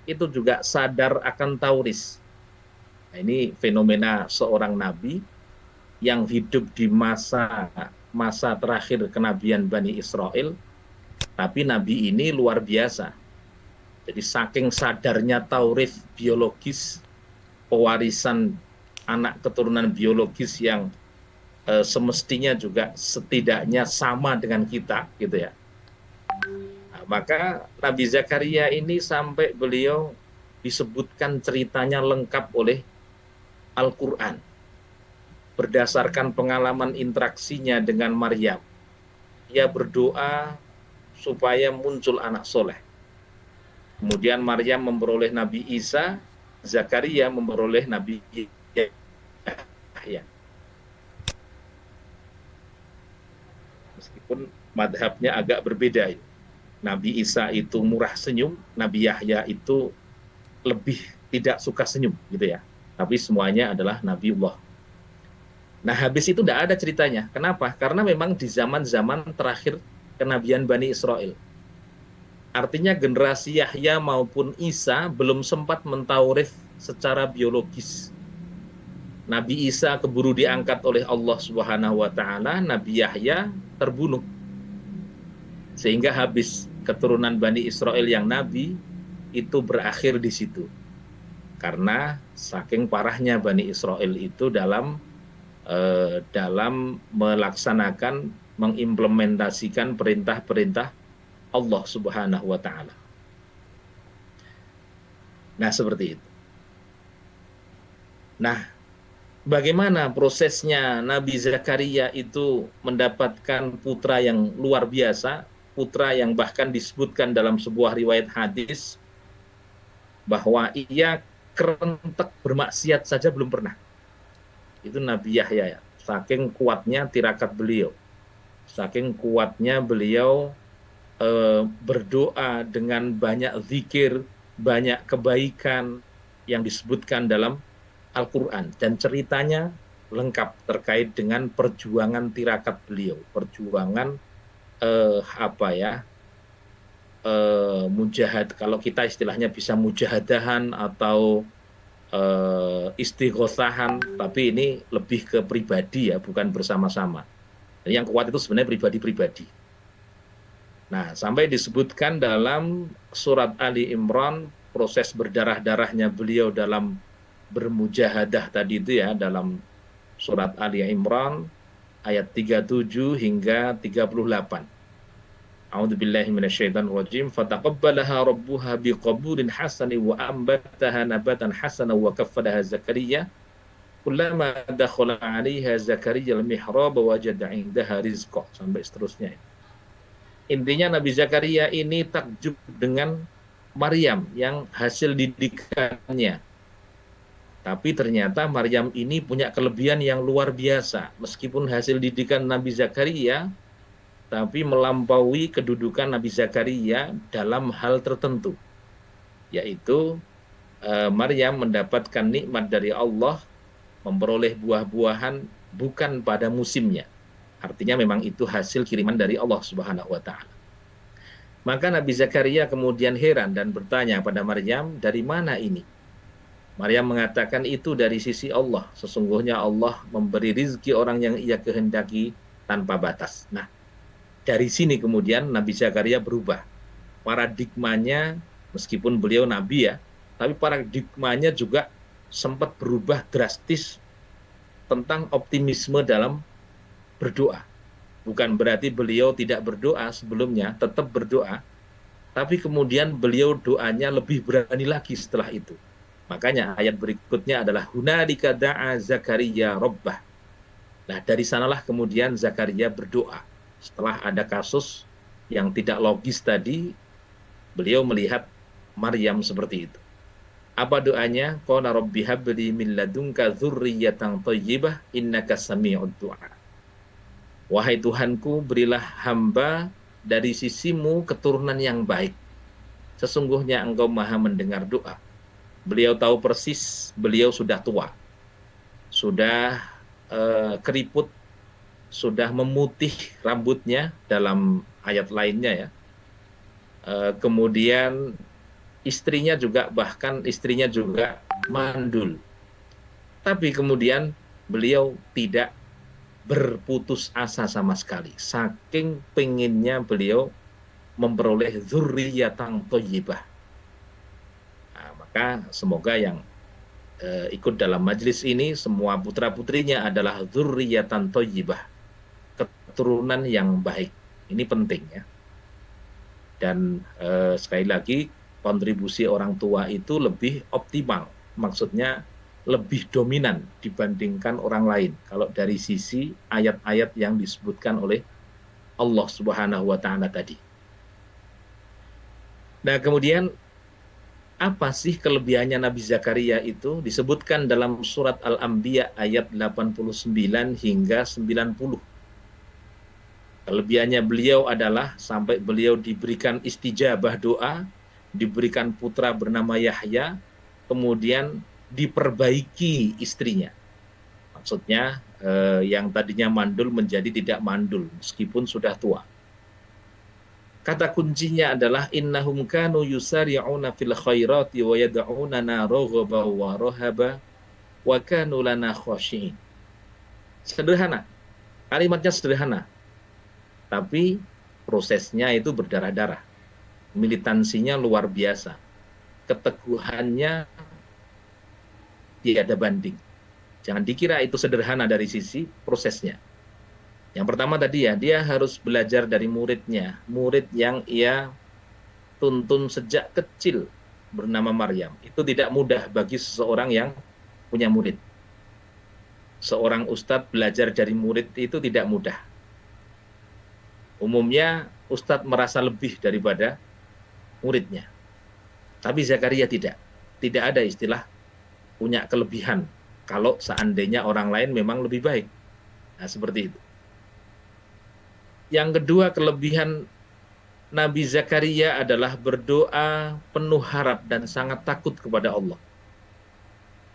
itu juga sadar akan tauris. Nah, ini fenomena seorang nabi yang hidup di masa masa terakhir kenabian Bani Israel, tapi nabi ini luar biasa. Jadi saking sadarnya tauris biologis, pewarisan anak keturunan biologis yang semestinya juga setidaknya sama dengan kita, gitu ya. Nah, maka Nabi Zakaria ini sampai beliau disebutkan ceritanya lengkap oleh Al-Quran berdasarkan pengalaman interaksinya dengan Maryam. Ia berdoa supaya muncul anak soleh. Kemudian Maryam memperoleh Nabi Isa, Zakaria memperoleh Nabi Yahya. Meskipun madhabnya agak berbeda. Nabi Isa itu murah senyum, Nabi Yahya itu lebih tidak suka senyum, gitu ya. Tapi semuanya adalah Nabiullah. Nah, habis itu tidak ada ceritanya. Kenapa? Karena memang di zaman-zaman terakhir kenabian Bani Israel. Artinya generasi Yahya maupun Isa belum sempat mentaurif secara biologis. Nabi Isa keburu diangkat oleh Allah Subhanahu wa taala, Nabi Yahya terbunuh. Sehingga habis keturunan Bani Israel yang nabi itu berakhir di situ. Karena saking parahnya Bani Israel itu dalam melaksanakan, mengimplementasikan perintah-perintah Allah Subhanahu wa taala. Nah, seperti itu. Nah, bagaimana prosesnya Nabi Zakaria itu mendapatkan putra yang luar biasa, putra yang bahkan disebutkan dalam sebuah riwayat hadis bahwa ia kerentek bermaksiat saja belum pernah. Itu Nabi Yahya, ya. Saking kuatnya tirakat beliau, saking kuatnya beliau berdoa dengan banyak zikir, banyak kebaikan yang disebutkan dalam Al-Quran. Dan ceritanya lengkap terkait dengan perjuangan tirakat beliau, perjuangan apa ya, mujahad, kalau kita istilahnya bisa mujahadahan atau istighosahan, tapi ini lebih ke pribadi ya, bukan bersama-sama. Yang kuat itu sebenarnya pribadi-pribadi. Nah, sampai disebutkan dalam surat Ali Imran, proses berdarah-darahnya beliau dalam bermujahadah tadi itu ya, dalam surat Ali Imran ayat 37 hingga 38. A'udzubillahi minasyaitonirrajim. Fataqabbalaha rabbuha biqabulin hasani wa ambataha nabatan hasana wa kaffalaha Zakaria. Kullama dakhala 'alaiha Zakaria al-mihrab wajada 'indaha rizqa, sampai seterusnya. Intinya Nabi Zakaria ini takjub dengan Maryam yang hasil didikannya. Tapi ternyata Maryam ini punya kelebihan yang luar biasa. Meskipun hasil didikan Nabi Zakaria, tapi melampaui kedudukan Nabi Zakaria dalam hal tertentu. Yaitu Maryam mendapatkan nikmat dari Allah, memperoleh buah-buahan bukan pada musimnya. Artinya memang itu hasil kiriman dari Allah Subhanahu wa taala. Maka Nabi Zakaria kemudian heran dan bertanya pada Maryam, "Dari mana ini?" Maryam mengatakan, "Itu dari sisi Allah. Sesungguhnya Allah memberi rizki orang yang ia kehendaki tanpa batas." Nah, dari sini kemudian Nabi Zakaria berubah. Paradigmanya, meskipun beliau nabi ya, tapi paradigmanya juga sempat berubah drastis tentang optimisme dalam berdoa. Bukan berarti beliau tidak berdoa sebelumnya, tetap berdoa, tapi kemudian beliau doanya lebih berani lagi setelah itu. Makanya ayat berikutnya adalah hunalika da'a Zakaria rabbah. Nah, dari sanalah kemudian Zakaria berdoa. Setelah ada kasus yang tidak logis tadi, beliau melihat Maryam seperti itu. Apa doanya? Qala rabbi habli min ladunka dzurriyyatan thayyibah innaka sami'ud du'a. Wahai Tuhanku, berilah hamba dari sisimu keturunan yang baik. Sesungguhnya engkau maha mendengar doa. Beliau tahu persis, beliau sudah tua. Sudah keriput, sudah memutih rambutnya dalam ayat lainnya ya. Kemudian bahkan istrinya juga mandul. Tapi kemudian beliau tidak berputus asa sama sekali. Saking pengennya beliau memperoleh dzurriyyatan thayyibah. Nah, maka semoga yang ikut dalam majelis ini semua putra-putrinya adalah dzurriyyatan thayyibah, keturunan yang baik. Ini penting ya. Dan sekali lagi kontribusi orang tua itu lebih optimal. Maksudnya lebih dominan dibandingkan orang lain. Kalau dari sisi ayat-ayat yang disebutkan oleh Allah Subhanahu wa taala tadi. Nah, kemudian apa sih kelebihannya Nabi Zakaria itu? Disebutkan dalam surat Al-Anbiya ayat 89 hingga 90. Kelebihannya beliau adalah sampai beliau diberikan istijabah doa, diberikan putra bernama Yahya, kemudian diperbaiki istrinya. Maksudnya yang tadinya mandul menjadi tidak mandul meskipun sudah tua. Kata kuncinya adalah innahum kanu yusari'una fil khairati wa yad'unana raghaban wa rahaba wa kanu lana khashi'in. Sederhana. Kalimatnya sederhana. Tapi prosesnya itu berdarah-darah. Militansinya luar biasa. Keteguhannya tiada banding. Jangan dikira itu sederhana dari sisi prosesnya. Yang pertama tadi ya, dia harus belajar dari muridnya, murid yang ia tuntun sejak kecil bernama Maryam. Itu tidak mudah bagi seseorang yang punya murid. Seorang ustadz belajar dari murid itu tidak mudah. Umumnya ustadz merasa lebih daripada muridnya. Tapi Zakaria tidak. Tidak ada istilah punya kelebihan kalau seandainya orang lain memang lebih baik. Nah, seperti itu. Yang kedua, kelebihan Nabi Zakaria adalah berdoa penuh harap dan sangat takut kepada Allah.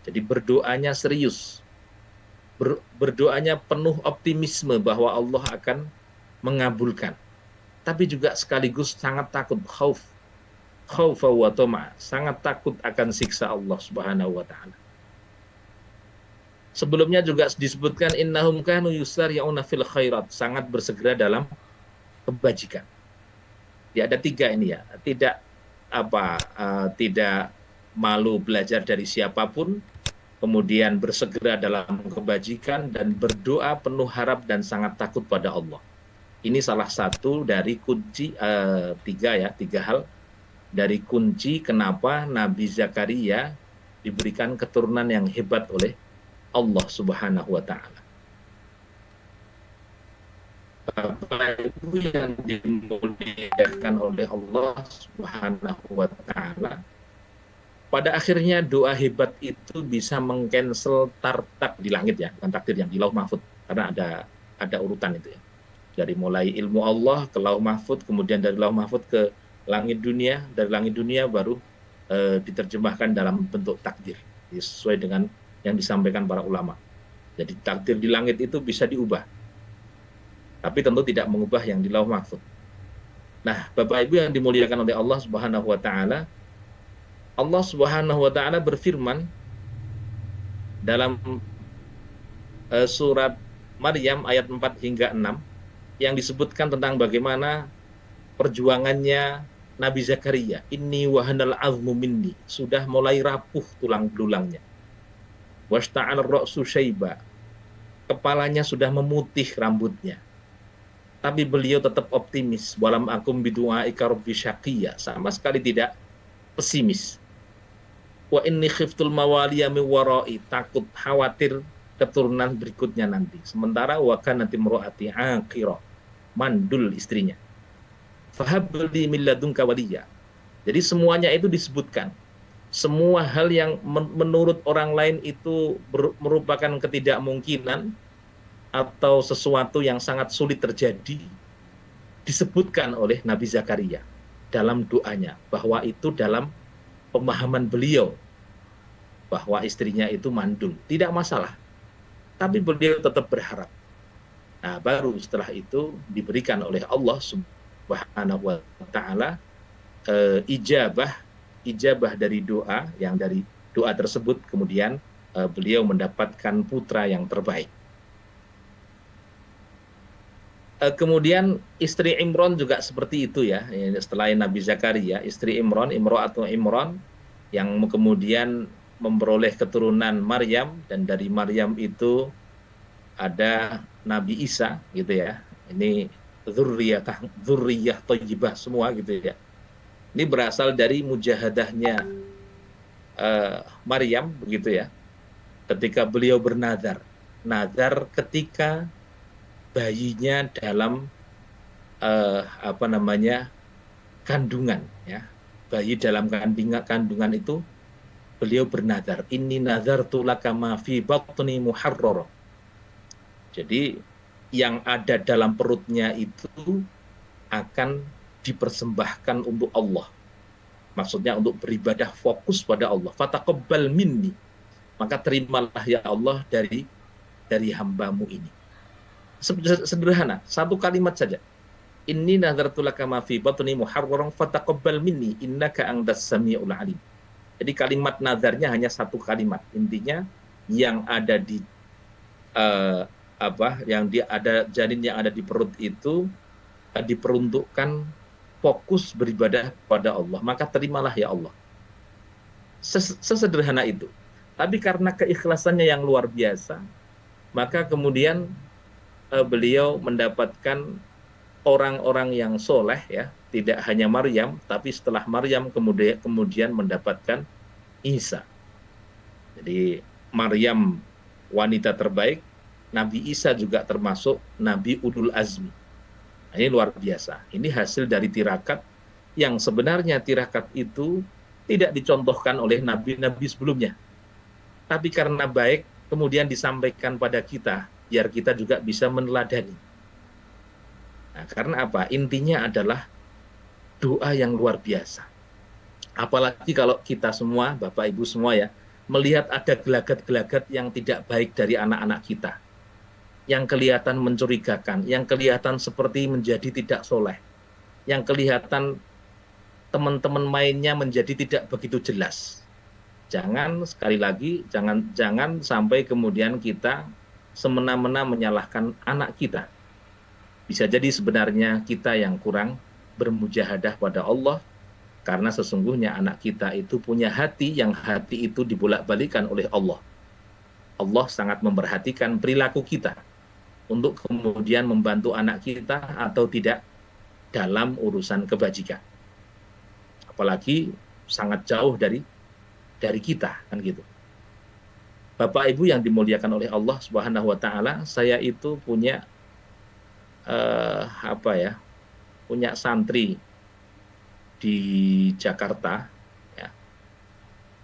Jadi berdoanya serius. Berdoanya penuh optimisme bahwa Allah akan mengabulkan. Tapi juga sekaligus sangat takut, khaufa wa tama, sangat takut akan siksa Allah Subhanahu wa taala. Sebelumnya juga disebutkan innahum kanu yusari'una fil khairat, sangat bersegera dalam kebajikan. Ya, ada 3 ini ya. Tidak malu belajar dari siapapun, kemudian bersegera dalam kebajikan dan berdoa penuh harap dan sangat takut pada Allah. Ini salah satu dari kunci 3 hal dari kunci kenapa Nabi Zakaria diberikan keturunan yang hebat oleh Allah Subhanahu wa taala. Bapak Ibu yang dimuliakan oleh Allah Subhanahu wa taala, pada akhirnya doa hebat itu bisa mengcancel tartak di langit ya, bukan takdir yang di Lauh Mahfud, karena ada urutan itu ya. Dari mulai ilmu Allah ke Lauh Mahfud, kemudian dari Lauh Mahfud ke langit dunia, dari langit dunia baru diterjemahkan dalam bentuk takdir sesuai dengan yang disampaikan para ulama. Jadi takdir di langit itu bisa diubah, tapi tentu tidak mengubah yang di Lauh Mahfud. Nah, Bapak Ibu yang dimuliakan oleh Allah Subhanahu wa taala, Allah Subhanahu wa taala berfirman dalam surat Maryam ayat 4 hingga 6 yang disebutkan tentang bagaimana perjuangannya Nabi Zakaria. Inni wahanal azmu minni, sudah mulai rapuh tulang belulangnya. Wasta'al ra'su syaiba, kepalanya sudah memutih rambutnya. Tapi beliau tetap optimis. Walam akum bidu'aika rabbi syaqiyya, sama sekali tidak pesimis. Wa inni khiftul mawaliya min wara'i, takut khawatir keturunan berikutnya nanti. Sementara wa kanat imraati aqira, mandul istrinya. Fahabli min ladunka waliya. Jadi semuanya itu disebutkan. Semua hal yang menurut orang lain itu merupakan ketidakmungkinan atau sesuatu yang sangat sulit terjadi, disebutkan oleh Nabi Zakaria dalam doanya, bahwa itu dalam pemahaman beliau bahwa istrinya itu mandul, tidak masalah. Tapi beliau tetap berharap. Nah, baru setelah itu diberikan oleh Allah Subhanahu wa taala ijabah ijabah dari doa, yang dari doa tersebut kemudian beliau mendapatkan putra yang terbaik. Kemudian istri Imron juga seperti itu ya. Setelah Nabi Zakaria, istri Imron, Imro'atu Imron, yang kemudian memperoleh keturunan Maryam, dan dari Maryam itu ada Nabi Isa gitu ya. Ini dzurriyyah thayyibah semua gitu ya. Ini berasal dari mujahadahnya Maryam begitu ya. Ketika beliau bernazar, nazar ketika bayinya dalam kandungan ya. Bayi dalam kandungan itu beliau bernazar, inni nazartu laka ma fi batni muharrara. Jadi yang ada dalam perutnya itu akan dipersembahkan untuk Allah. Maksudnya untuk beribadah fokus pada Allah. Fataqabbal minni. Maka terimalah ya Allah dari hambamu ini. Sederhana, satu kalimat saja. Inni nazartu laka ma fi batni muharraran fataqabbal minni innaka antas samiul alim. Jadi kalimat nazarnya hanya satu kalimat. Intinya yang ada di ada janin yang ada di perut itu diperuntukkan fokus beribadah pada Allah. Maka terimalah ya Allah. Sesederhana itu. Tapi karena keikhlasannya yang luar biasa, maka kemudian beliau mendapatkan orang-orang yang soleh ya, tidak hanya Maryam, tapi setelah Maryam kemudian mendapatkan Isa. Jadi Maryam wanita terbaik, Nabi Isa juga termasuk Nabi Ulul Azmi. Nah, ini luar biasa. Ini hasil dari tirakat yang sebenarnya tirakat itu tidak dicontohkan oleh nabi-nabi sebelumnya. Tapi karena baik, kemudian disampaikan pada kita, biar kita juga bisa meneladani. Nah, karena apa? Intinya adalah doa yang luar biasa. Apalagi kalau kita semua, Bapak Ibu semua ya, melihat ada gelagat-gelagat yang tidak baik dari anak-anak kita. Yang kelihatan mencurigakan, yang kelihatan seperti menjadi tidak soleh. Yang kelihatan teman-teman mainnya menjadi tidak begitu jelas. Jangan, sekali lagi, jangan sampai kemudian kita semena-mena menyalahkan anak kita. Bisa jadi sebenarnya kita yang kurang bermujahadah pada Allah, karena sesungguhnya anak kita itu punya hati yang hati itu dibolak-balikan oleh Allah. Allah sangat memperhatikan perilaku kita untuk kemudian membantu anak kita atau tidak dalam urusan kebajikan. Apalagi sangat jauh dari kita, kan gitu. Bapak Ibu yang dimuliakan oleh Allah Subhanahu wa taala, saya itu punya punya santri di Jakarta ya.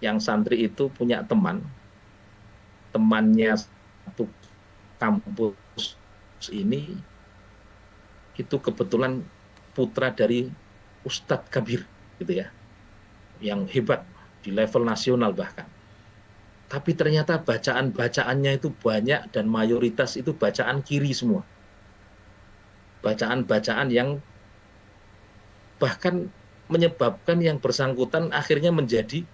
Yang santri itu punya temannya satu kampus ini itu kebetulan putra dari Ustadz Kabir gitu ya, yang hebat di level nasional bahkan. Tapi ternyata bacaan-bacaannya itu banyak dan mayoritas itu bacaan kiri semua. Bacaan-bacaan yang bahkan menyebabkan yang bersangkutan akhirnya menjadi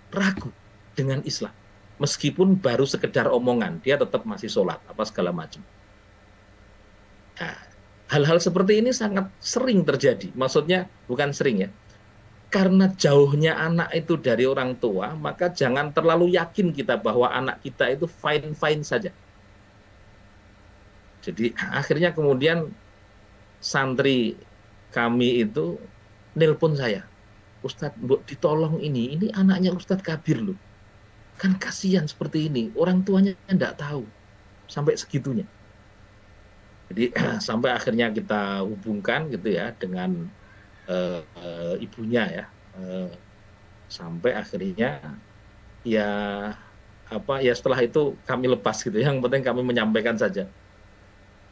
ragu dengan Islam. Meskipun baru sekedar omongan, dia tetap masih sholat, apa segala macam. Nah, hal-hal seperti ini sangat sering terjadi. Maksudnya bukan sering ya. Karena jauhnya anak itu dari orang tua, maka jangan terlalu yakin kita bahwa anak kita itu fine-fine saja. Jadi akhirnya kemudian santri kami itu nelpon saya, Ustadz, Mbok ditolong ini anaknya Ustadz Kabir loh. Kan kasihan seperti ini, orang tuanya enggak tahu sampai segitunya. Jadi sampai akhirnya kita hubungkan gitu ya dengan ibunya ya, sampai akhirnya ya setelah itu kami lepas gitu. Yang penting kami menyampaikan saja.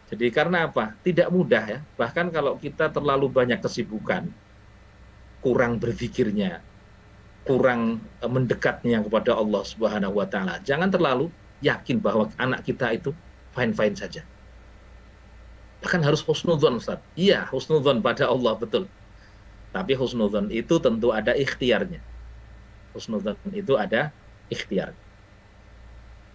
Jadi karena apa? Tidak mudah ya. Bahkan kalau kita terlalu banyak kesibukan, kurang berpikirnya, kurang mendekatnya kepada Allah Subhanahu wa taala. Jangan terlalu yakin bahwa anak kita itu fine-fine saja. Bahkan harus husnudzon, Ustaz. Iya, husnudzon pada Allah, betul. Tapi husnudzon itu tentu ada ikhtiarnya. Husnudzon itu ada ikhtiar.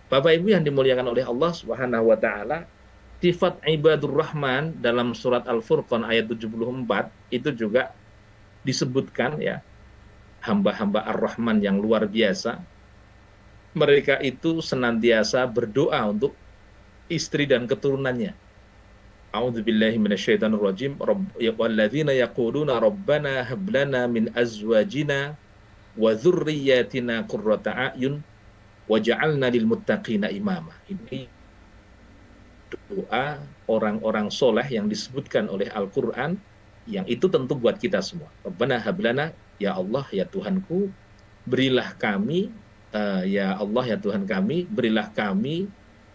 Bapak Ibu yang dimuliakan oleh Allah Subhanahu wa taala, sifat ibadur rahman dalam surat Al-Furqan ayat 74 itu juga disebutkan ya, hamba-hamba Ar-Rahman yang luar biasa. Mereka itu senantiasa berdoa untuk istri dan keturunannya. A'udzubillahi minasyaitonirrajim. Walladzina yaquluna rabbana hab lana min azwajina wa dzurriyyatina qurrata a'yun waj'alna lil muttaqina imama. Ini doa orang-orang soleh yang disebutkan oleh Al-Qur'an, yang itu tentu buat kita semua. Rabbana hab lana, ya Allah ya Tuhanku, berilah kami, ya Allah ya Tuhan kami, berilah kami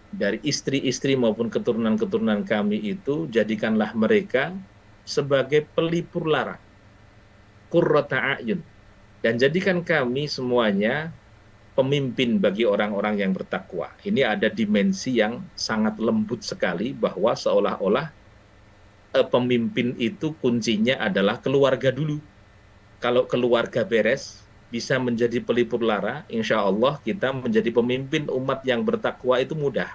dari istri-istri maupun keturunan-keturunan kami itu, jadikanlah mereka sebagai pelipur lara, qurrata a'yun, dan jadikan kami semuanya pemimpin bagi orang-orang yang bertakwa. Ini ada dimensi yang sangat lembut sekali, bahwa seolah-olah pemimpin itu kuncinya adalah keluarga dulu. Kalau keluarga beres, bisa menjadi pelipur lara, insya Allah kita menjadi pemimpin umat yang bertakwa itu mudah.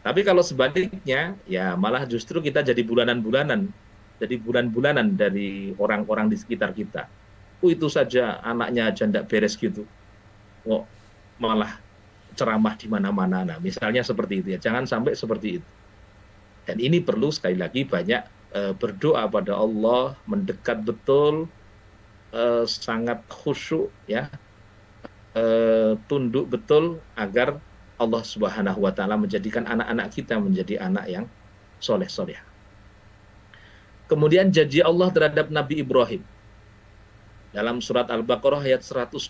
Tapi kalau sebaliknya, ya malah justru kita jadi bulanan-bulanan, dari orang-orang di sekitar kita. Itu saja anaknya aja ndak beres gitu, malah ceramah di mana-mana. Nah, misalnya seperti itu ya, jangan sampai seperti itu. Dan ini perlu sekali lagi banyak berdoa pada Allah, mendekat betul, sangat khusyuk ya, tunduk betul, agar Allah Subhanahu wa taala menjadikan anak-anak kita menjadi anak yang soleh-soleh. Kemudian janji Allah terhadap Nabi Ibrahim dalam surat Al-Baqarah ayat 124.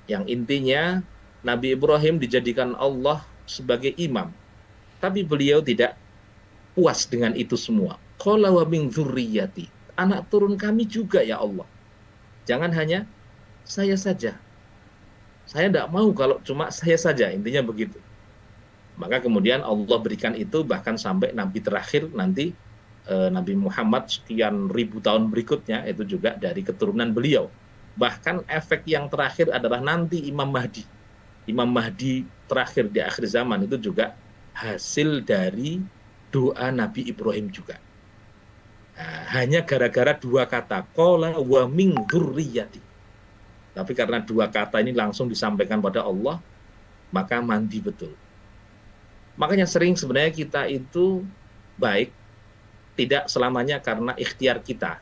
Yang intinya Nabi Ibrahim dijadikan Allah sebagai imam, tapi beliau tidak puas dengan itu semua. Qala wa min dzurriyyati, anak turun kami juga ya Allah. Jangan hanya saya saja. Saya tidak mau kalau cuma saya saja, intinya begitu. Maka kemudian Allah berikan itu bahkan sampai Nabi terakhir nanti, Nabi Muhammad sekian ribu tahun berikutnya, itu juga dari keturunan beliau. Bahkan efek yang terakhir adalah nanti Imam Mahdi. Imam Mahdi terakhir di akhir zaman itu juga hasil dari doa Nabi Ibrahim juga. Nah, hanya gara-gara dua kata, qala wa min dzurriyyati. Tapi karena dua kata ini langsung disampaikan pada Allah, maka mandi betul. Makanya sering sebenarnya kita itu baik, tidak selamanya karena ikhtiar kita,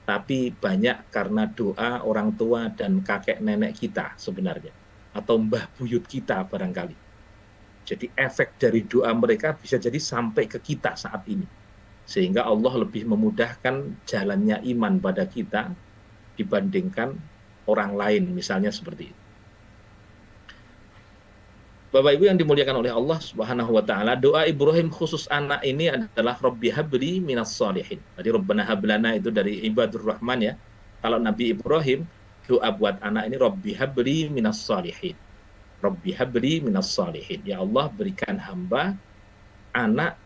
tapi banyak karena doa orang tua dan kakek nenek kita sebenarnya, atau mbah buyut kita barangkali. Jadi efek dari doa mereka bisa jadi sampai ke kita saat ini, sehingga Allah lebih memudahkan jalannya iman pada kita dibandingkan orang lain, misalnya seperti itu. Bapak Ibu yang dimuliakan oleh Allah Subhanahu wa taala, doa Ibrahim khusus anak ini adalah Rabbi habli minas sholihin. Jadi Rabbana hablana itu dari ibadur rahman ya. Kalau Nabi Ibrahim doa buat anak ini Rabbi habli minas sholihin. Rabbi habli minas sholihin. Ya Allah, berikan hamba anak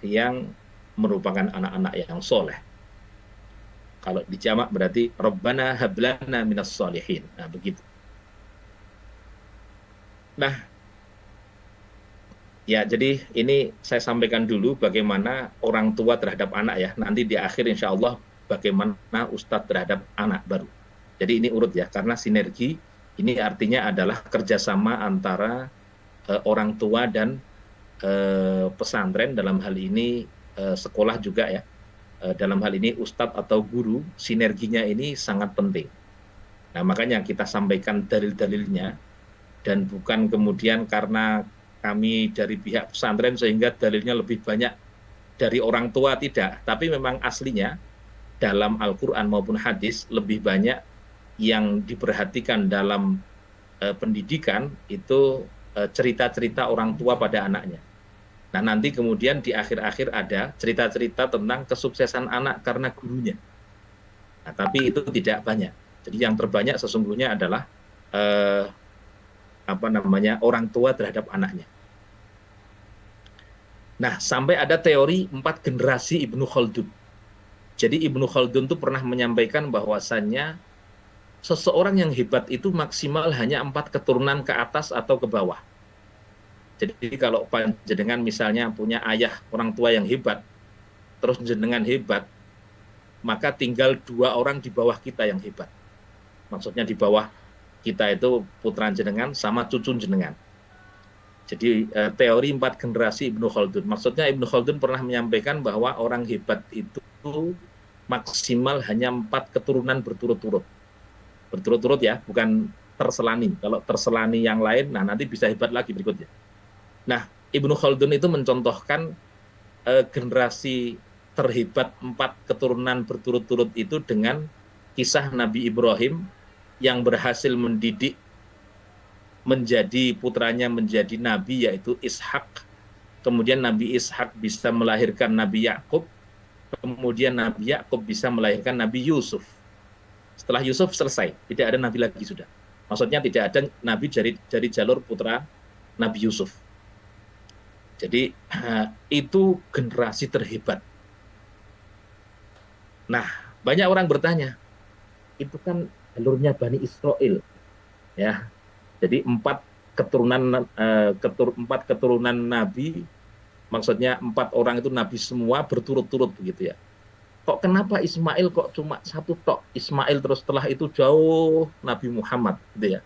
yang merupakan anak-anak yang soleh. Kalau dijamak berarti Rabbana hablana minas sholihin. Nah, begitu. Nah, ya jadi ini saya sampaikan dulu bagaimana orang tua terhadap anak ya. Nanti di akhir insya Allah bagaimana ustadz terhadap anak baru. Jadi ini urut ya, karena sinergi ini artinya adalah kerjasama antara orang tua dan pesantren, dalam hal ini sekolah juga ya. Dalam hal ini ustadz atau guru, sinerginya ini sangat penting. Nah, makanya kita sampaikan dalil-dalilnya, dan bukan kemudian karena kami dari pihak pesantren sehingga dalilnya lebih banyak dari orang tua, tidak. Tapi memang aslinya dalam Al-Quran maupun hadis lebih banyak yang diperhatikan dalam pendidikan itu cerita-cerita orang tua pada anaknya. Nah, nanti kemudian di akhir-akhir ada cerita-cerita tentang kesuksesan anak karena gurunya. Nah, tapi itu tidak banyak. Jadi yang terbanyak sesungguhnya adalah orang tua terhadap anaknya. Nah, sampai ada teori 4 generasi Ibnu Khaldun. Jadi Ibnu Khaldun tuh pernah menyampaikan bahwasannya seseorang yang hebat itu maksimal hanya 4 keturunan ke atas atau ke bawah. Jadi kalau jenengan misalnya punya ayah orang tua yang hebat, terus jenengan hebat, maka tinggal 2 orang di bawah kita yang hebat. Maksudnya di bawah kita itu putra jenengan sama cucu jenengan. Jadi teori 4 generasi Ibnu Khaldun. Maksudnya Ibnu Khaldun pernah menyampaikan bahwa orang hebat itu maksimal hanya 4 keturunan berturut-turut. Berturut-turut ya, bukan terselani. Kalau terselani yang lain, nah nanti bisa hebat lagi berikutnya. Nah, Ibnu Khaldun itu mencontohkan generasi terhebat 4 keturunan berturut-turut itu dengan kisah Nabi Ibrahim yang berhasil mendidik menjadi putranya menjadi nabi, yaitu Ishak. Kemudian Nabi Ishak bisa melahirkan Nabi Yakub. Kemudian Nabi Yakub bisa melahirkan Nabi Yusuf. Setelah Yusuf selesai, tidak ada nabi lagi sudah. Maksudnya tidak ada nabi dari jalur putra Nabi Yusuf. Jadi itu generasi terhebat. Nah, banyak orang bertanya, itu kan jalurnya Bani Israel, ya. Jadi 4 keturunan nabi, maksudnya 4 orang itu nabi semua berturut-turut begitu ya. Kok kenapa Ismail kok cuma 1 tok? Ismail terus setelah itu jauh Nabi Muhammad gitu ya.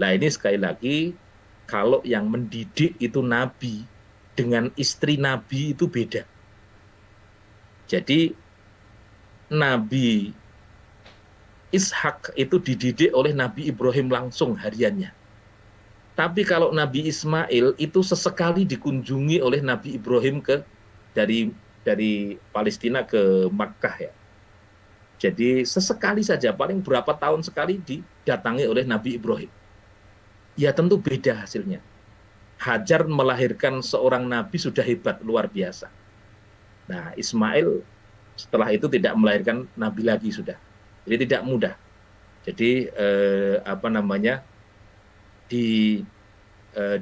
Nah, ini sekali lagi kalau yang mendidik itu nabi dengan istri nabi itu beda. Jadi Nabi Ishak itu dididik oleh Nabi Ibrahim langsung hariannya. Tapi kalau Nabi Ismail itu sesekali dikunjungi oleh Nabi Ibrahim dari Palestina ke Makkah ya. Jadi sesekali saja, paling berapa tahun sekali didatangi oleh Nabi Ibrahim. Ya tentu beda hasilnya. Hajar melahirkan seorang nabi sudah hebat, luar biasa. Nah, Ismail setelah itu tidak melahirkan nabi lagi sudah. Jadi tidak mudah. Jadi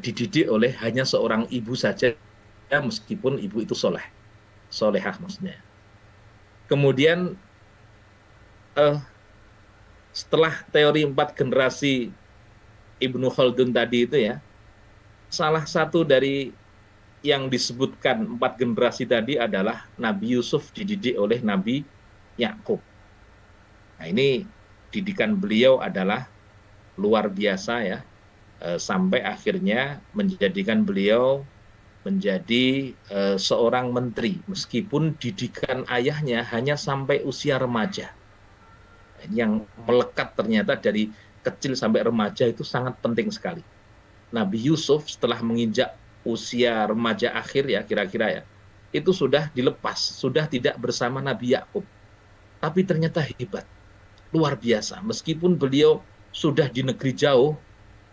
dididik oleh hanya seorang ibu saja, meskipun ibu itu solehah maksudnya. Kemudian setelah teori 4 generasi Ibnu Khaldun tadi itu ya, salah satu dari yang disebutkan 4 generasi tadi adalah Nabi Yusuf dididik oleh Nabi Yakub. Nah, ini didikan beliau adalah luar biasa ya, sampai akhirnya menjadikan beliau menjadi seorang menteri, meskipun didikan ayahnya hanya sampai usia remaja. Yang melekat ternyata dari kecil sampai remaja itu sangat penting sekali. Nabi Yusuf setelah menginjak usia remaja akhir ya kira-kira ya, itu sudah dilepas, sudah tidak bersama Nabi Yakub. Tapi ternyata hebat, luar biasa. Meskipun beliau sudah di negeri jauh,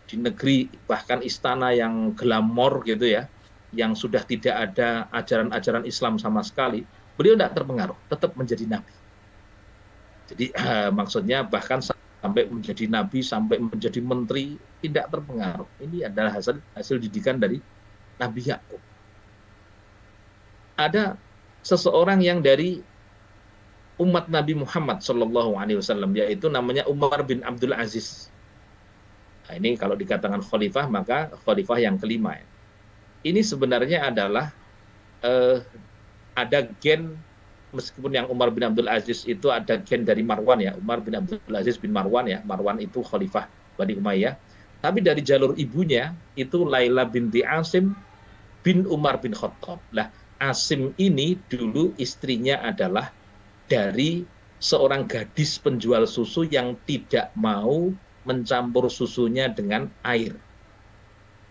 di negeri bahkan istana yang glamor gitu ya, yang sudah tidak ada ajaran-ajaran Islam sama sekali, beliau tidak terpengaruh, tetap menjadi nabi. Jadi maksudnya bahkan sampai menjadi nabi, sampai menjadi menteri, tidak terpengaruh. Ini adalah hasil didikan dari Nabi Yakub. Ada seseorang yang dari umat Nabi Muhammad SAW, yaitu namanya Umar bin Abdul Aziz. Nah, ini kalau dikatakan khalifah, maka khalifah yang kelima. Ya. Ini sebenarnya adalah ada gen, meskipun yang Umar bin Abdul Aziz itu ada gen dari Marwan ya, Umar bin Abdul Aziz bin Marwan ya, Marwan itu khalifah Bani Umayyah. Tapi dari jalur ibunya itu Laila binti Asim bin Umar bin Khattab. Nah, Asim ini dulu istrinya adalah dari seorang gadis penjual susu yang tidak mau mencampur susunya dengan air.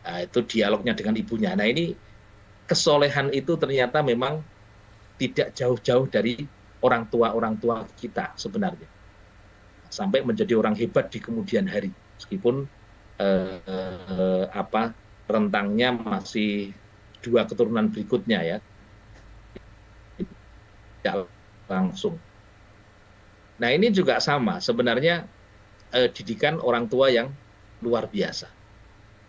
Nah, itu dialognya dengan ibunya. Nah, ini kesolehan itu ternyata memang tidak jauh-jauh dari orang tua kita sebenarnya. Sampai menjadi orang hebat di kemudian hari. Meskipun rentangnya masih 2 keturunan berikutnya ya. Tidak langsung. Nah, ini juga sama. Sebenarnya didikan orang tua yang luar biasa.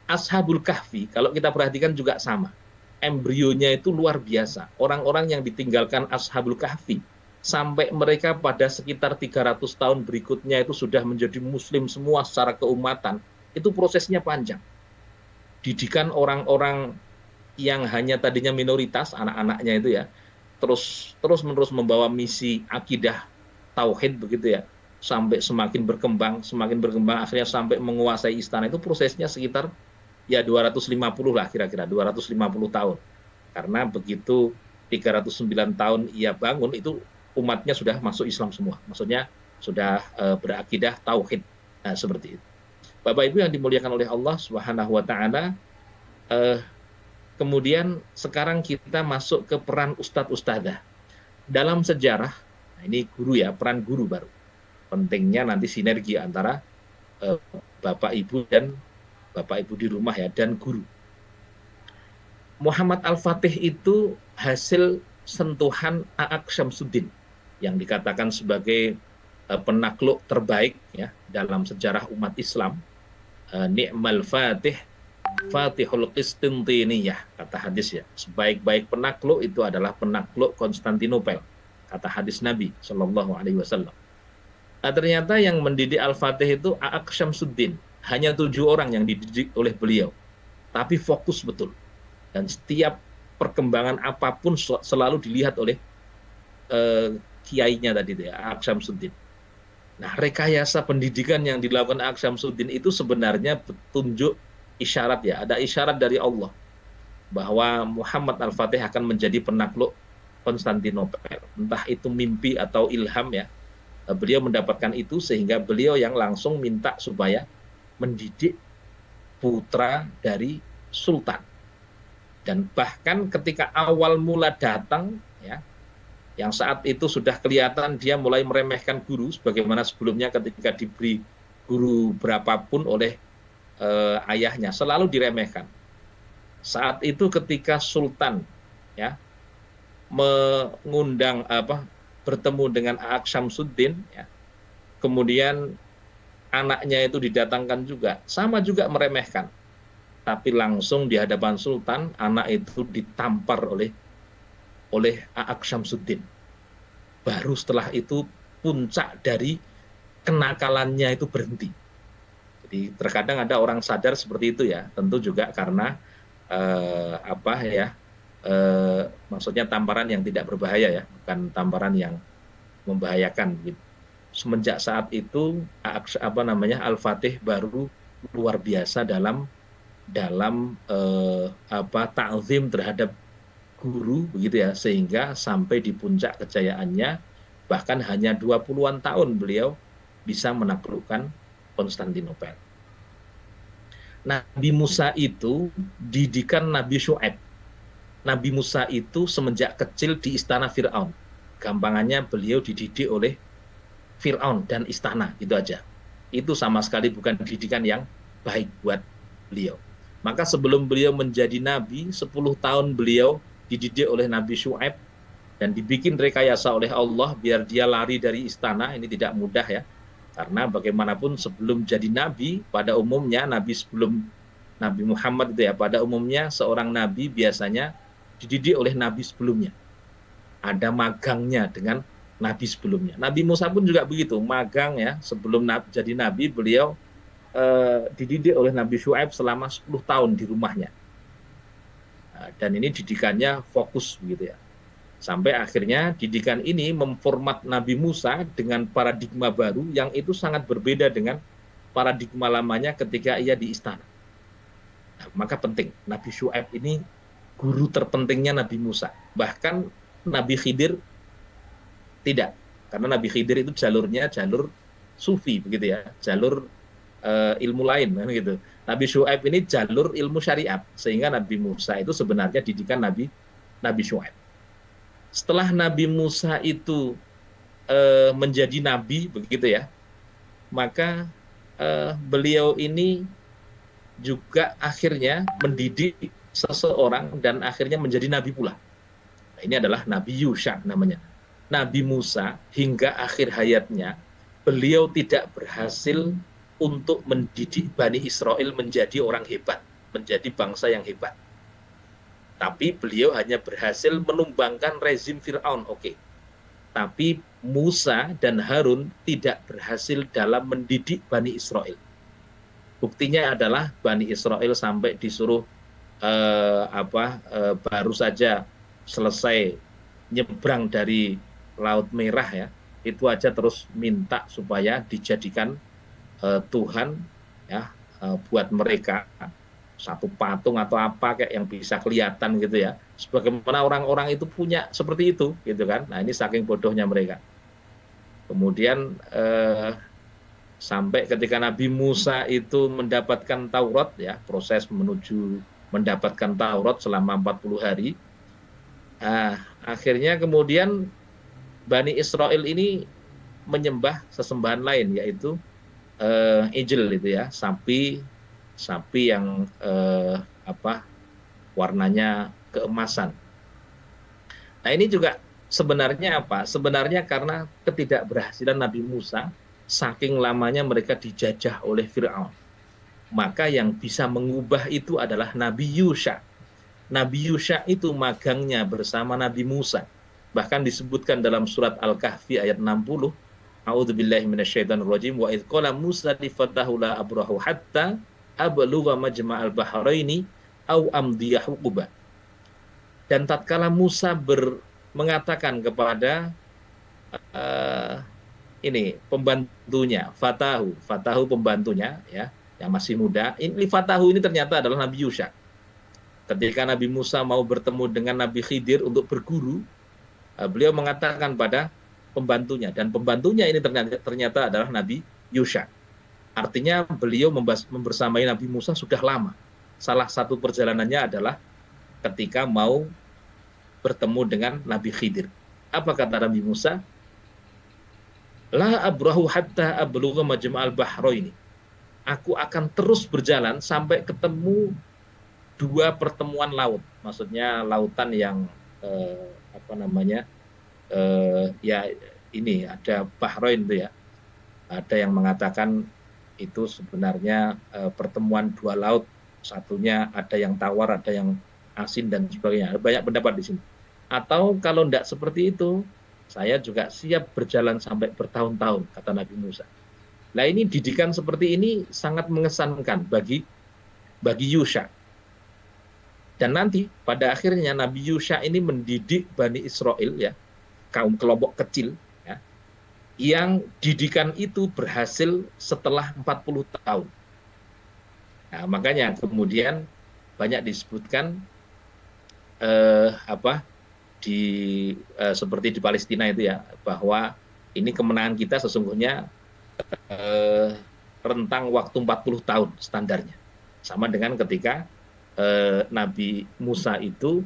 Ashabul Kahfi, kalau kita perhatikan juga sama. Embrionya itu luar biasa. Orang-orang yang ditinggalkan Ashabul Kahfi, sampai mereka pada sekitar 300 tahun berikutnya itu sudah menjadi muslim semua secara keumatan, itu prosesnya panjang. Didikan orang-orang yang hanya tadinya minoritas, anak-anaknya itu ya, terus menerus membawa misi akidah tauhid begitu ya, sampai semakin berkembang akhirnya sampai menguasai istana, itu prosesnya sekitar ya 250 lah, kira-kira 250 tahun. Karena begitu 309 tahun ia bangun, itu umatnya sudah masuk Islam semua. Maksudnya sudah berakidah tauhid. Nah, seperti itu. Bapak Ibu yang dimuliakan oleh Allah Subhanahu wa taala, kemudian sekarang kita masuk ke peran ustadz ustadzah. Dalam sejarah, nah ini guru ya, peran guru baru. Pentingnya nanti sinergi antara Bapak Ibu di rumah ya, dan guru. Muhammad Al-Fatih itu hasil sentuhan A'aq Syamsuddin yang dikatakan sebagai penakluk terbaik ya dalam sejarah umat Islam. Ni'mal Fatih Fatihul Qistintiniyah, kata hadis ya. Sebaik-baik penakluk itu adalah penakluk Konstantinopel, kata hadis Nabi Shallallahu Alaihi Wasallam. Nah, ternyata yang mendidik Al-Fatih itu A'aq Syamsuddin. Hanya 7 orang yang dididik oleh beliau, tapi fokus betul. Dan setiap perkembangan apapun selalu dilihat oleh kiainya tadi itu ya, A'aq Syamsuddin. Nah, rekayasa pendidikan yang dilakukan A'aq Syamsuddin itu sebenarnya petunjuk isyarat ya, ada isyarat dari Allah bahwa Muhammad Al-Fatih akan menjadi penakluk Konstantinopel. Entah itu mimpi atau ilham ya, beliau mendapatkan itu sehingga beliau yang langsung minta supaya mendidik putra dari sultan. Dan bahkan ketika awal mula datang ya, yang saat itu sudah kelihatan dia mulai meremehkan guru, sebagaimana sebelumnya ketika diberi guru berapapun oleh ayahnya selalu diremehkan. Saat itu ketika sultan ya mengundang bertemu dengan A'aq Syamsuddin ya, kemudian anaknya itu didatangkan juga, sama juga meremehkan. Tapi langsung di hadapan sultan, anak itu ditampar oleh A'aq Syamsuddin. Baru setelah itu puncak dari kenakalannya itu berhenti. Jadi terkadang ada orang sadar seperti itu ya, tentu juga karena maksudnya tamparan yang tidak berbahaya ya, bukan tamparan yang membahayakan gitu. Semenjak saat itu Al-Fatih baru luar biasa dalam ta'zim terhadap guru begitu ya, sehingga sampai di puncak kejayaannya bahkan hanya 20-an tahun beliau bisa menaklukkan Konstantinopel. Nabi Musa itu didikan Nabi Syu'aib. Nabi Musa itu semenjak kecil di istana Fir'aun. Gampangannya beliau dididik oleh Fir'aun dan istana, itu aja. Itu sama sekali bukan didikan yang baik buat beliau. Maka sebelum beliau menjadi nabi, 10 tahun beliau dididik oleh Nabi Syu'aib dan dibikin rekayasa oleh Allah biar dia lari dari istana. Ini tidak mudah ya, karena bagaimanapun sebelum jadi nabi, pada umumnya nabi sebelum Nabi Muhammad itu ya, pada umumnya seorang nabi biasanya dididik oleh nabi sebelumnya. Ada magangnya dengan nabi sebelumnya. Nabi Musa pun juga begitu, magang ya, sebelum jadi nabi beliau dididik oleh Nabi Syu'aib selama 10 tahun di rumahnya. Dan ini didikannya fokus begitu ya. Sampai akhirnya didikan ini memformat Nabi Musa dengan paradigma baru yang itu sangat berbeda dengan paradigma lamanya ketika ia di istana. Nah, maka penting, Nabi Syu'aib ini guru terpentingnya Nabi Musa. Bahkan Nabi Khidir tidak, karena Nabi Khidir itu jalurnya jalur sufi begitu ya, jalur ilmu lain gitu. Nabi Syu'aib ini jalur ilmu syariat, sehingga Nabi Musa itu sebenarnya didikan Nabi Syu'aib. Setelah Nabi Musa itu menjadi nabi begitu ya, maka beliau ini juga akhirnya mendidik seseorang dan akhirnya menjadi nabi pula. Nah, ini adalah Nabi Yusha namanya. Nabi Musa hingga akhir hayatnya beliau tidak berhasil untuk mendidik Bani Israel menjadi orang hebat, menjadi bangsa yang hebat. Tapi beliau hanya berhasil menumbangkan rezim Fir'aun, oke. tapi Musa dan Harun tidak berhasil dalam mendidik Bani Israel. Buktinya adalah Bani Israel sampai disuruh baru saja selesai nyebrang dari Laut Merah ya, itu aja terus minta supaya dijadikan Tuhan ya, buat mereka satu patung atau apa kayak yang bisa kelihatan gitu ya. Sebagaimana orang-orang itu punya seperti itu gitu kan. Nah, ini saking bodohnya mereka. Kemudian sampai ketika Nabi Musa itu mendapatkan Taurat ya, proses menuju mendapatkan Taurat selama 40 hari. Akhirnya kemudian Bani Israel ini menyembah sesembahan lain, yaitu ijl itu ya, sapi yang warnanya keemasan. Nah, ini juga sebenarnya apa? Sebenarnya karena ketidakberhasilan Nabi Musa, saking lamanya mereka dijajah oleh Fir'aun. Maka yang bisa mengubah itu adalah Nabi Yusha. Nabi Yusha itu magangnya bersama Nabi Musa. Bahkan disebutkan dalam surat Al-Kahfi ayat 60, A'udzubillahi minasyaitonirrajim, wa idz qala Musa li fatahu la abrahu hatta ablugha majma'al bahraini au amdiya huquba. Dan tatkala Musa mengatakan kepada pembantunya, Fatahu pembantunya ya, yang masih muda. Fatahu ini ternyata adalah Nabi Yusha. Ketika Nabi Musa mau bertemu dengan Nabi Khidir untuk berguru, beliau mengatakan pada pembantunya, dan pembantunya ini ternyata adalah Nabi Yusha. Artinya beliau membersamai Nabi Musa sudah lama. Salah satu perjalanannya adalah ketika mau bertemu dengan Nabi Khidir. Apa kata Nabi Musa? La abrahu hatta ablugha majma'al bahraini. Aku akan terus berjalan sampai ketemu dua pertemuan laut. Maksudnya lautan yang ini ada Bahrain itu ya. Ada yang mengatakan itu sebenarnya pertemuan dua laut. Satunya ada yang tawar, ada yang asin dan sebagainya. Ada banyak pendapat di sini. Atau kalau tidak seperti itu, saya juga siap berjalan sampai bertahun-tahun, kata Nabi Musa. Nah, ini didikan seperti ini sangat mengesankan bagi Yusha. Dan nanti pada akhirnya Nabi Yusha ini mendidik Bani Israel ya, kaum kelompok kecil ya, yang didikan itu berhasil setelah 40 tahun. Nah, makanya kemudian banyak disebutkan seperti di Palestina itu ya, bahwa ini kemenangan kita sesungguhnya rentang waktu 40 tahun standarnya. Sama dengan ketika Nabi Musa itu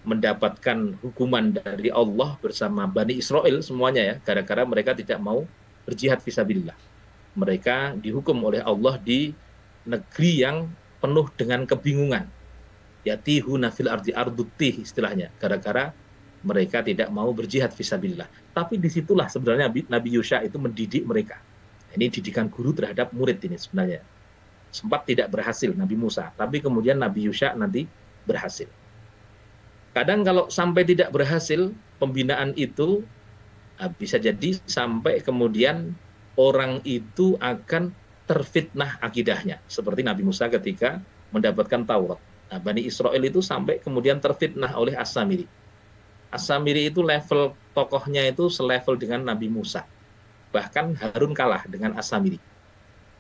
mendapatkan hukuman dari Allah bersama Bani Israel semuanya ya, gara-gara mereka tidak mau berjihad fisabilillah. Mereka dihukum oleh Allah di negeri yang penuh dengan kebingungan. Yatihuna fil ardi ardutih istilahnya, gara-gara mereka tidak mau berjihad fisabilillah. Tapi disitulah sebenarnya Nabi Yusha itu mendidik mereka. Ini didikan guru terhadap murid ini sebenarnya. Sempat tidak berhasil Nabi Musa, tapi kemudian Nabi Yusha nanti berhasil. Kadang kalau sampai tidak berhasil pembinaan itu, bisa jadi sampai kemudian orang itu akan terfitnah akidahnya, seperti Nabi Musa ketika mendapatkan Taurat. Nah, Bani Israel itu sampai kemudian terfitnah oleh As-Samiri. As-Samiri itu level tokohnya itu selevel dengan Nabi Musa. Bahkan Harun kalah dengan As-Samiri.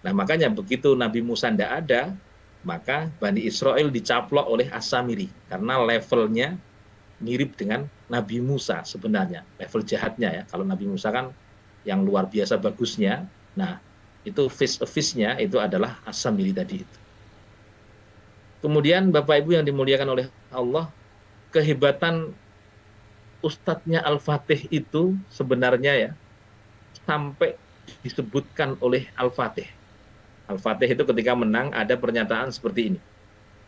Nah, makanya begitu Nabi Musa tidak ada, maka Bani Israel dicaplok oleh As-Samiri. Karena levelnya mirip dengan Nabi Musa sebenarnya. Level jahatnya ya. Kalau Nabi Musa kan yang luar biasa bagusnya. Nah, itu face-to-face-nya itu adalah As-Samiri tadi itu. Kemudian Bapak Ibu yang dimuliakan oleh Allah, kehebatan Ustadznya Al-Fatih itu sebenarnya ya, sampai disebutkan oleh Al-Fatih. Al-Fatih itu ketika menang ada pernyataan seperti ini.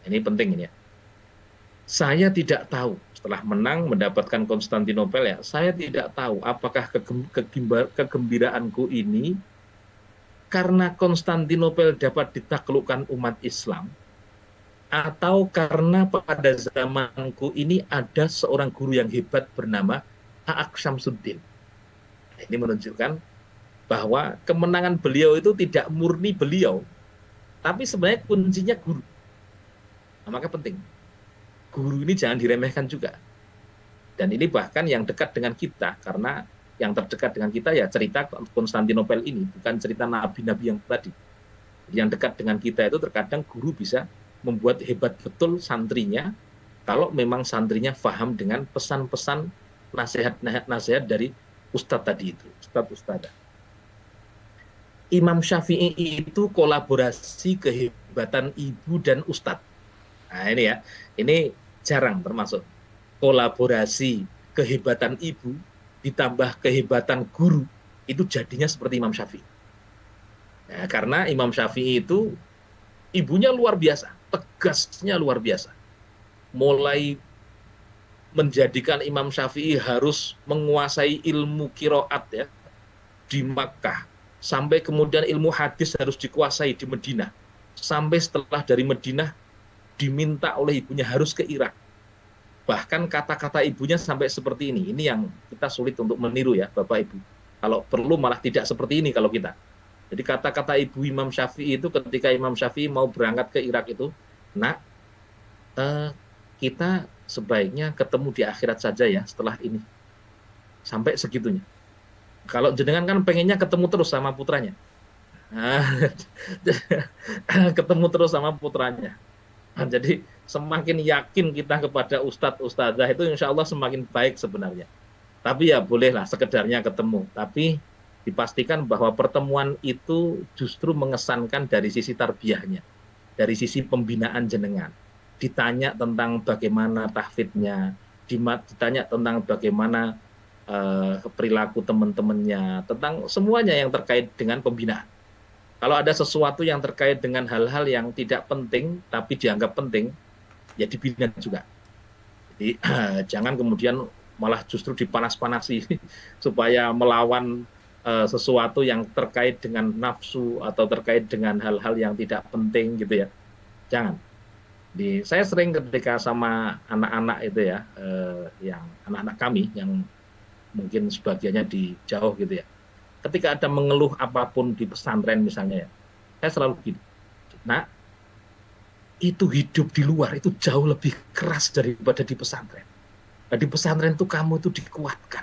Ini penting ini ya. Saya tidak tahu setelah menang mendapatkan Konstantinopel ya, saya tidak tahu apakah kegembiraanku ini karena Konstantinopel dapat ditaklukkan umat Islam, atau karena pada zamanku ini ada seorang guru yang hebat bernama A'aq Syamsuddin. Nah, ini menunjukkan bahwa kemenangan beliau itu tidak murni beliau, tapi sebenarnya kuncinya guru. Nah, maka penting, guru ini jangan diremehkan juga. Dan ini bahkan yang dekat dengan kita, karena yang terdekat dengan kita ya cerita Konstantinopel ini, bukan cerita nabi-nabi yang tadi. Yang dekat dengan kita itu terkadang guru bisa membuat hebat betul santrinya, kalau memang santrinya paham dengan pesan-pesan nasihat-nasihat dari ustadz tadi itu, ustadz-ustadzah. Imam Syafi'i itu kolaborasi kehebatan ibu dan ustadz. Nah ini ya, ini jarang termasuk kolaborasi kehebatan ibu ditambah kehebatan guru, itu jadinya seperti Imam Syafi'i. Nah, karena Imam Syafi'i itu ibunya luar biasa, tegasnya luar biasa. Mulai menjadikan Imam Syafi'i harus menguasai ilmu qiraat ya di Makkah, sampai kemudian ilmu hadis harus dikuasai di Madinah, sampai setelah dari Madinah diminta oleh ibunya harus ke Irak. Bahkan kata-kata ibunya sampai seperti ini yang kita sulit untuk meniru ya Bapak Ibu. Kalau perlu malah tidak seperti ini kalau kita. Jadi kata-kata ibu Imam Syafi'i itu ketika Imam Syafi'i mau berangkat ke Irak itu, nak, kita sebaiknya ketemu di akhirat saja ya setelah ini. Sampai segitunya. Kalau jenengan kan pengennya ketemu terus sama putranya. Ketemu terus sama putranya. Jadi semakin yakin kita kepada ustadz ustadzah itu insya Allah semakin baik sebenarnya. Tapi ya bolehlah sekedarnya ketemu. Tapi dipastikan bahwa pertemuan itu justru mengesankan dari sisi tarbiyahnya, dari sisi pembinaan jenengan. Ditanya tentang bagaimana tahfidnya, ditanya tentang bagaimana perilaku teman-temannya, tentang semuanya yang terkait dengan pembinaan. Kalau ada sesuatu yang terkait dengan hal-hal yang tidak penting tapi dianggap penting, ya dibina juga. Jadi jangan kemudian malah justru dipanas-panasi supaya melawan sesuatu yang terkait dengan nafsu atau terkait dengan hal-hal yang tidak penting gitu ya. Jangan. Saya sering ketika sama anak-anak itu ya, yang anak-anak kami yang mungkin sebagiannya di jauh gitu ya. Ketika ada mengeluh apapun di pesantren misalnya ya, saya selalu gini, nak, itu hidup di luar itu jauh lebih keras daripada di pesantren. Nah, di pesantren itu kamu itu dikuatkan.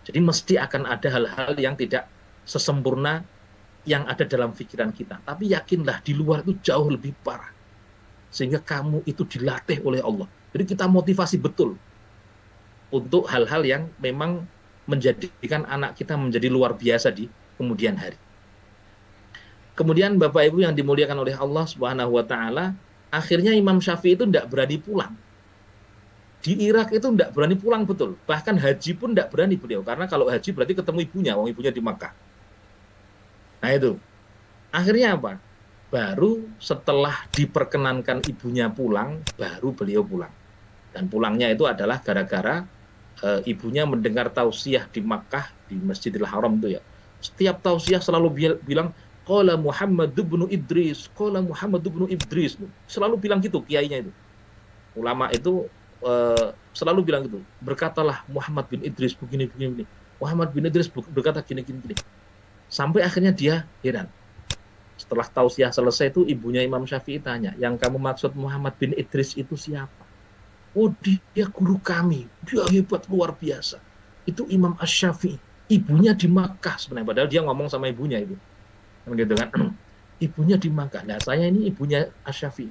Jadi mesti akan ada hal-hal yang tidak sesempurna yang ada dalam pikiran kita. Tapi yakinlah di luar itu jauh lebih parah. Sehingga kamu itu dilatih oleh Allah. Jadi kita motivasi betul untuk hal-hal yang memang menjadikan anak kita menjadi luar biasa di kemudian hari. Kemudian Bapak Ibu yang dimuliakan oleh Allah Subhanahu wa taala, akhirnya Imam Syafi'i itu tidak berani pulang. Di Irak itu tidak berani pulang betul. Bahkan haji pun tidak berani beliau, karena kalau haji berarti ketemu ibunya, wong ibunya di Makkah. Nah itu. Akhirnya apa? Baru setelah diperkenankan ibunya pulang, baru beliau pulang. Dan pulangnya itu adalah gara-gara ibunya mendengar tausiah di Makkah, di Masjidil Haram itu ya. Setiap tausiah selalu bilang, qala Muhammad ibnu Idris, qala Muhammad ibnu Idris. Selalu bilang gitu kiainya itu. Ulama itu selalu bilang gitu. Berkatalah Muhammad bin Idris begini. Muhammad bin Idris berkata gini. Sampai akhirnya dia heran. Setelah tausiah selesai itu ibunya Imam Syafi'i tanya, yang kamu maksud Muhammad bin Idris itu siapa? Oh, dia guru kami, dia hebat luar biasa. Itu Imam Asy-Syafi'i, ibunya di Makkah sebenarnya, padahal dia ngomong sama ibunya itu, gitu kan? Ibunya di Makkah. Nah, saya ini ibunya Asy-Syafi'i.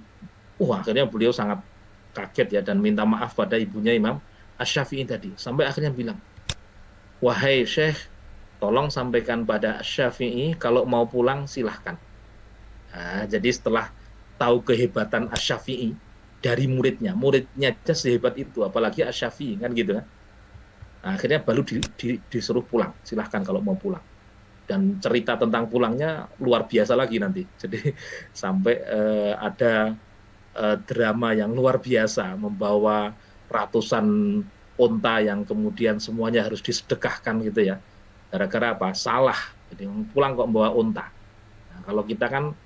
Akhirnya beliau sangat kaget ya dan minta maaf pada ibunya Imam Asy-Syafi'i tadi. Sampai akhirnya bilang, wahai Syekh, tolong sampaikan pada Asy-Syafi'i kalau mau pulang silahkan. Nah, jadi setelah tahu kehebatan Asy-Syafi'i dari muridnya aja sehebat itu, apalagi Asy-Syafi'i kan gitu kan. Nah, akhirnya baru disuruh pulang, silahkan kalau mau pulang. Dan cerita tentang pulangnya luar biasa lagi nanti. Jadi sampai ada drama yang luar biasa, membawa ratusan unta yang kemudian semuanya harus disedekahkan gitu ya. Gara-gara apa? Salah. Jadi pulang kok membawa unta. Nah, kalau kita kan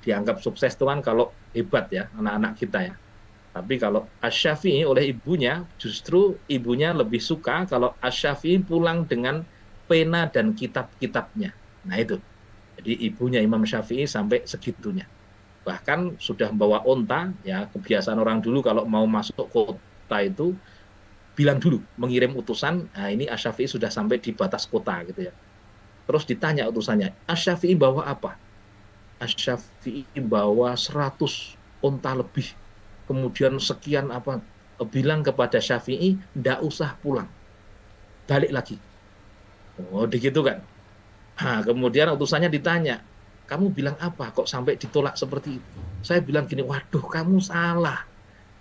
dianggap sukses itu kan kalau hebat ya anak-anak kita ya. Tapi kalau Asy-Syafi'i oleh ibunya, justru ibunya lebih suka kalau Asy-Syafi'i pulang dengan pena dan kitab-kitabnya. Nah itu. Jadi ibunya Imam Syafi'i sampai segitunya. Bahkan sudah membawa onta, ya kebiasaan orang dulu kalau mau masuk kota itu bilang dulu, mengirim utusan, nah ini Asy-Syafi'i sudah sampai di batas kota gitu ya. Terus ditanya utusannya, Asy-Syafi'i bawa apa? Asy-Syafi'i bawa 100 onta lebih. Kemudian sekian apa, bilang kepada Syafi'i, ndak usah pulang, balik lagi. Oh, begitu kan? Nah, kemudian utusannya ditanya, kamu bilang apa kok sampai ditolak seperti itu? Saya bilang gini, waduh kamu salah.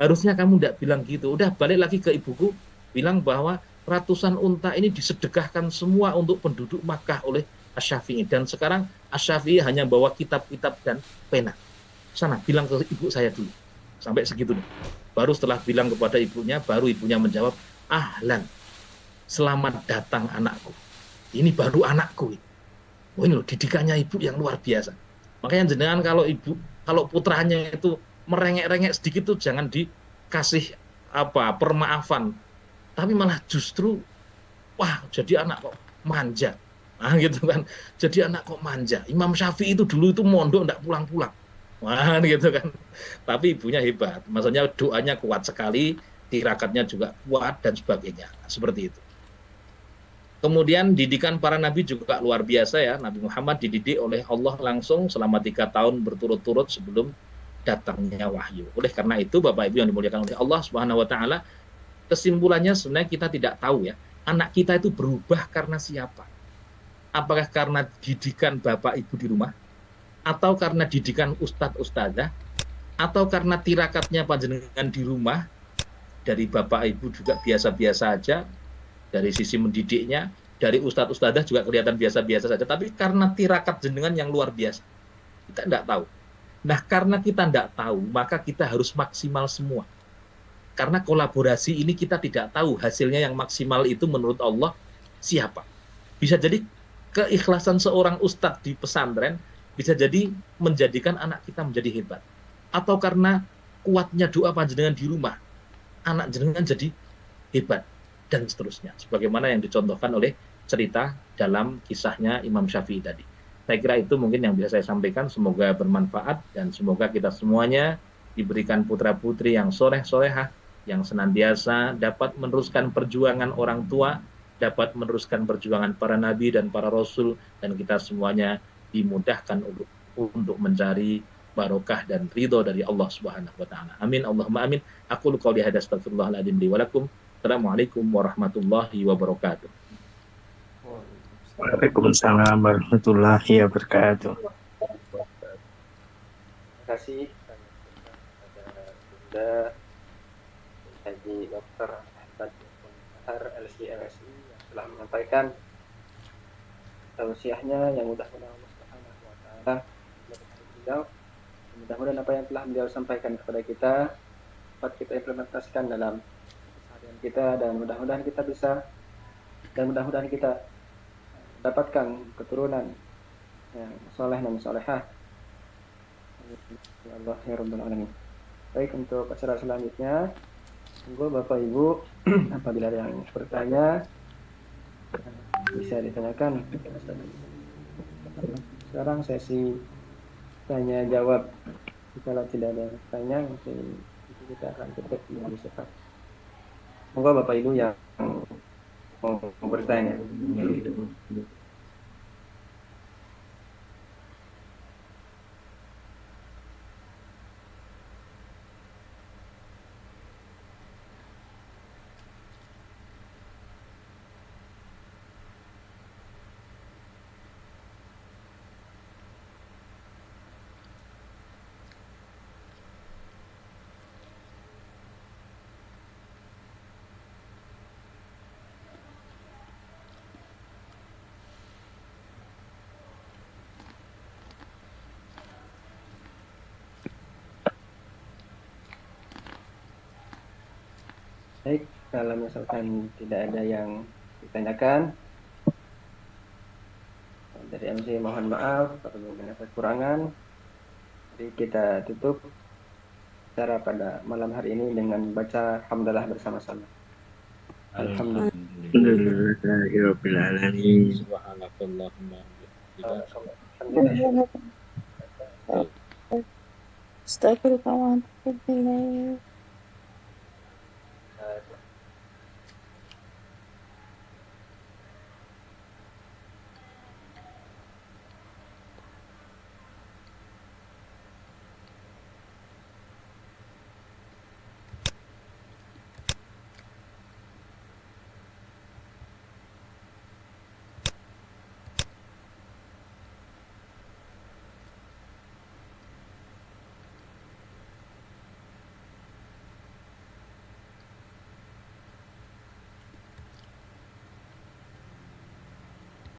Harusnya kamu tidak bilang gitu. Udah balik lagi ke ibuku, bilang bahwa ratusan unta ini disedekahkan semua untuk penduduk Makkah oleh Asy-Syafi'i. Dan sekarang Asy-Syafi'i hanya bawa kitab-kitab dan pena. Sana, bilang ke ibu saya dulu. Sampai segitu nih. Baru setelah bilang kepada ibunya, baru ibunya menjawab, ahlan, selamat datang anakku. Ini baru anakku. Oh ini loh, didikannya ibu yang luar biasa. Makanya jenengan kalau ibu, kalau putranya itu merengek-rengek sedikit tuh jangan dikasih apa permaafan, tapi malah justru wah jadi anak kok manja. Nah gitu kan. Jadi anak kok manja. Imam Syafi'i itu dulu itu mondok enggak pulang-pulang. Wah gitu kan. Tapi ibunya hebat. Maksudnya doanya kuat sekali, tirakatnya juga kuat dan sebagainya. Seperti itu. Kemudian didikan para nabi juga luar biasa ya. Nabi Muhammad dididik oleh Allah langsung selama 3 tahun berturut-turut sebelum datangnya wahyu. Oleh karena itu, Bapak Ibu yang dimuliakan oleh Allah Subhanahu Wa Taala, kesimpulannya sebenarnya kita tidak tahu ya, anak kita itu berubah karena siapa? Apakah karena didikan Bapak Ibu di rumah, atau karena didikan Ustadz Ustadzah, atau karena tirakatnya panjenengan di rumah, dari Bapak Ibu juga biasa-biasa aja, dari sisi mendidiknya, dari Ustadz Ustadzah juga kelihatan biasa-biasa saja, tapi karena tirakat jenengan yang luar biasa, kita tidak tahu. Nah, karena kita tidak tahu, maka kita harus maksimal semua. Karena kolaborasi ini kita tidak tahu hasilnya yang maksimal itu menurut Allah siapa. Bisa jadi keikhlasan seorang ustadz di pesantren bisa jadi menjadikan anak kita menjadi hebat. Atau karena kuatnya doa panjenengan di rumah, anak jenengan jadi hebat dan seterusnya. Sebagaimana yang dicontohkan oleh cerita dalam kisahnya Imam Syafi'i tadi. Saya kira itu mungkin yang bisa saya sampaikan. Semoga bermanfaat dan semoga kita semuanya diberikan putra-putri yang soleh-solehah, yang senantiasa dapat meneruskan perjuangan orang tua, dapat meneruskan perjuangan para nabi dan para rasul, dan kita semuanya dimudahkan untuk mencari barokah dan ridho dari Allah Subhanahu wa taala. Amin Allahumma amin. Aku qouli hadza astaghfirullahaladzim li wa lakum. Assalamualaikum warahmatullahi wabarakatuh. Waalaikumsalam warahmatullahi wabarakatuh. Terima kasih kepada Bunda Haji Dr. Ahmad Bahar LC/LSI yang telah menyampaikan tausiahnya yang mudah-mudahan Allah Subhanahu wa taala beliau. Mudah-mudahan apa yang telah beliau sampaikan kepada kita dapat kita implementasikan dalam keseharian kita, dan mudah-mudahan kita dapatkan keturunan yang soleh dan solehah. Ya Allah ya Rabbal Alamin. Baik, untuk acara selanjutnya, tunggu Bapak Ibu apabila ada yang bertanya bisa ditanyakan. Sekarang sesi tanya jawab. Jika tidak ada yang tanya, nanti kita akan tutup dengan cepat. Semoga Bapak Ibu yang mau bertanya. Baik, kalau misalkan tidak ada yang ditanyakan dari MC, mohon maaf apabila ada kekurangan. Jadi kita tutup acara pada malam hari ini dengan baca hamdalah bersama-sama. Alhamdulillah. Alhamdulillahirabbil alamin. Subhanakallahumma wa Alhamdulillah. bihamdika. Astaghfirullah wa atubu ilaik.